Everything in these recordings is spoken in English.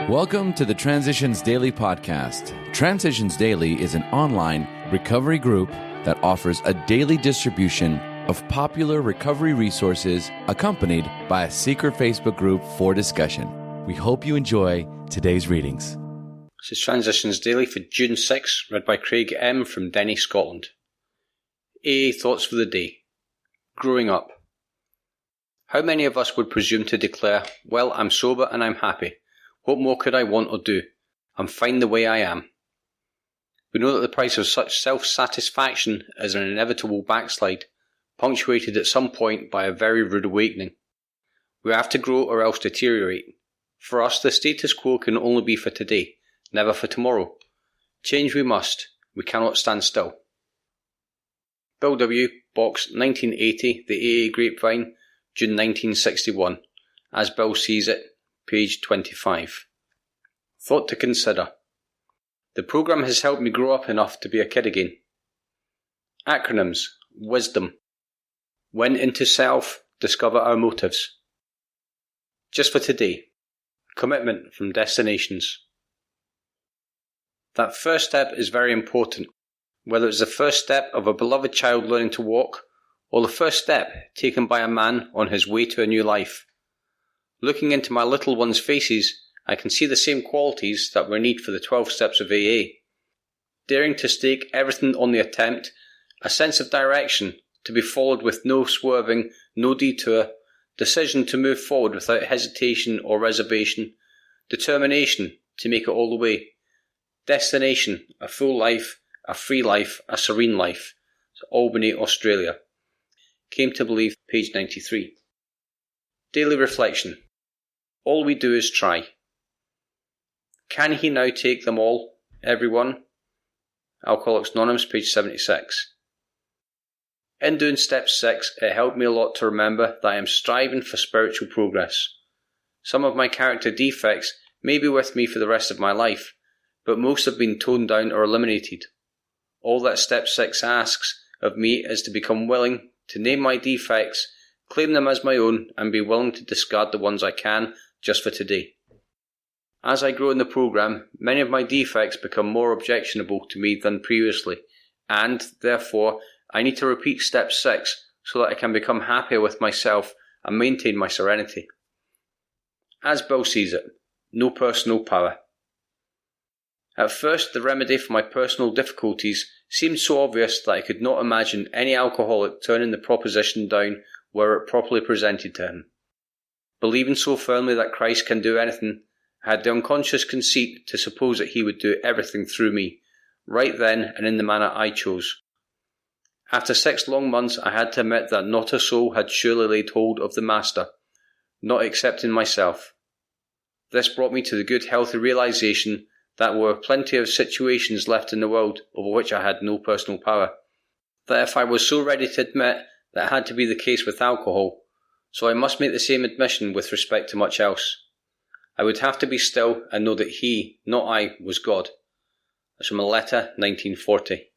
Welcome to the Transitions Daily podcast. Transitions Daily is an online recovery group that offers a daily distribution of popular recovery resources accompanied by a secret Facebook group for discussion. We hope you enjoy today's readings. This is Transitions Daily for June 6, read by Craig M. from Denny, Scotland. AA Thoughts for the Day. Growing up. How many of us would presume to declare, well, I'm sober and I'm happy. What more could I want or do? I'm fine the way I am. We know that the price of such self-satisfaction is an inevitable backslide, punctuated at some point by a very rude awakening. We have to grow or else deteriorate. For us, the status quo can only be for today, never for tomorrow. Change we must. We cannot stand still. Bill W., Box 1980, The AA Grapevine, June 1961. As Bill Sees It, page 25. Thought to consider. The program has helped me grow up enough to be a kid again. Acronyms. Wisdom. Went into self. Discover our motives. Just for today. Commitment from destinations. That first step is very important, whether it's the first step of a beloved child learning to walk, or the first step taken by a man on his way to a new life. Looking into my little ones' faces, I can see the same qualities that were needed for the 12 steps of AA. Daring to stake everything on the attempt, a sense of direction, to be followed with no swerving, no detour, decision to move forward without hesitation or reservation, determination to make it all the way, destination, a full life, a free life, a serene life. Albany, Australia. Came to believe, page 93. Daily reflection. All we do is try. Can he now take them all, everyone? Alcoholics Anonymous, page 76. In doing step 6, it helped me a lot to remember that I am striving for spiritual progress. Some of my character defects may be with me for the rest of my life, but most have been toned down or eliminated. All that step 6 asks of me is to become willing to name my defects, claim them as my own, and be willing to discard the ones I can just for today. As I grow in the program, many of my defects become more objectionable to me than previously, and, therefore, I need to repeat step 6 so that I can become happier with myself and maintain my serenity. As Bill sees it, no personal power. At first, the remedy for my personal difficulties seemed so obvious that I could not imagine any alcoholic turning the proposition down were it properly presented to him. Believing so firmly that Christ can do anything, I had the unconscious conceit to suppose that he would do everything through me, right then and in the manner I chose. After 6 long months, I had to admit that not a soul had surely laid hold of the Master, not excepting myself. This brought me to the good healthy realization that there were plenty of situations left in the world over which I had no personal power. That if I was so ready to admit that had to be the case with alcohol, so I must make the same admission with respect to much else. I would have to be still and know that he, not I, was God. That's from a letter, 1940.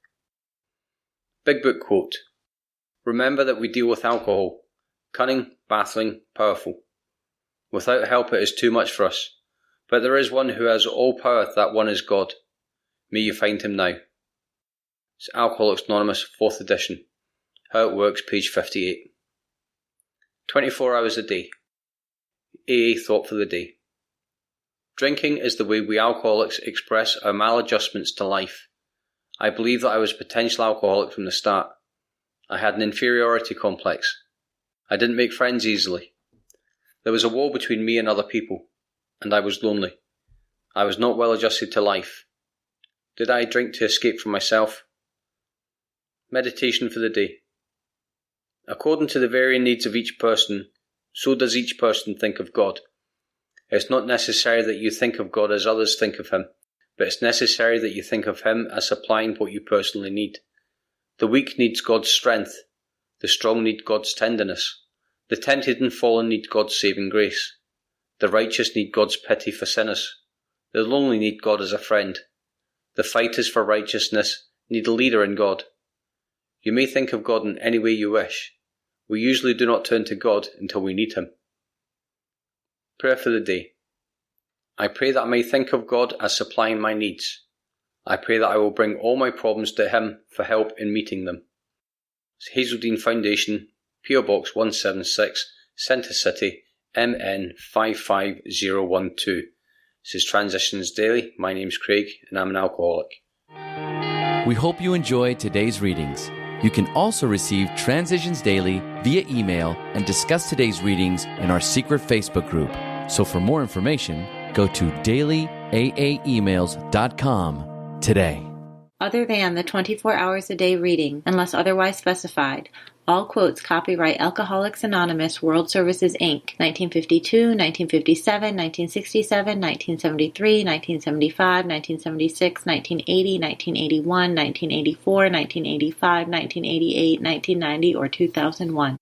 Big Book quote. Remember that we deal with alcohol. Cunning, baffling, powerful. Without help it is too much for us. But there is one who has all power, that one is God. May you find him now. It's Alcoholics Anonymous, 4th edition. How It Works, page 58. 24 hours a day. AA Thought for the Day. Drinking is the way we alcoholics express our maladjustments to life. I believe that I was a potential alcoholic from the start. I had an inferiority complex. I didn't make friends easily. There was a wall between me and other people, and I was lonely. I was not well adjusted to life. Did I drink to escape from myself? Meditation for the day. According to the varying needs of each person, so does each person think of God. It's not necessary that you think of God as others think of him, but it's necessary that you think of him as supplying what you personally need. The weak needs God's strength. The strong need God's tenderness. The tempted and fallen need God's saving grace. The righteous need God's pity for sinners. The lonely need God as a friend. The fighters for righteousness need a leader in God. You may think of God in any way you wish. We usually do not turn to God until we need him. Prayer for the day. I pray that I may think of God as supplying my needs. I pray that I will bring all my problems to Him for help in meeting them. Hazeldean Foundation, PO Box 176, Centre City, MN 55012. This is Transitions Daily. My name's Craig and I'm an alcoholic. We hope you enjoyed today's readings. You can also receive Transitions Daily via email and discuss today's readings in our secret Facebook group. So for more information, go to dailyaaemails.com today. Other than the 24 hours a day reading, unless otherwise specified, all quotes copyright Alcoholics Anonymous World Services, Inc., 1952, 1957, 1967, 1973, 1975, 1976, 1980, 1981, 1984, 1985, 1988, 1990, or 2001.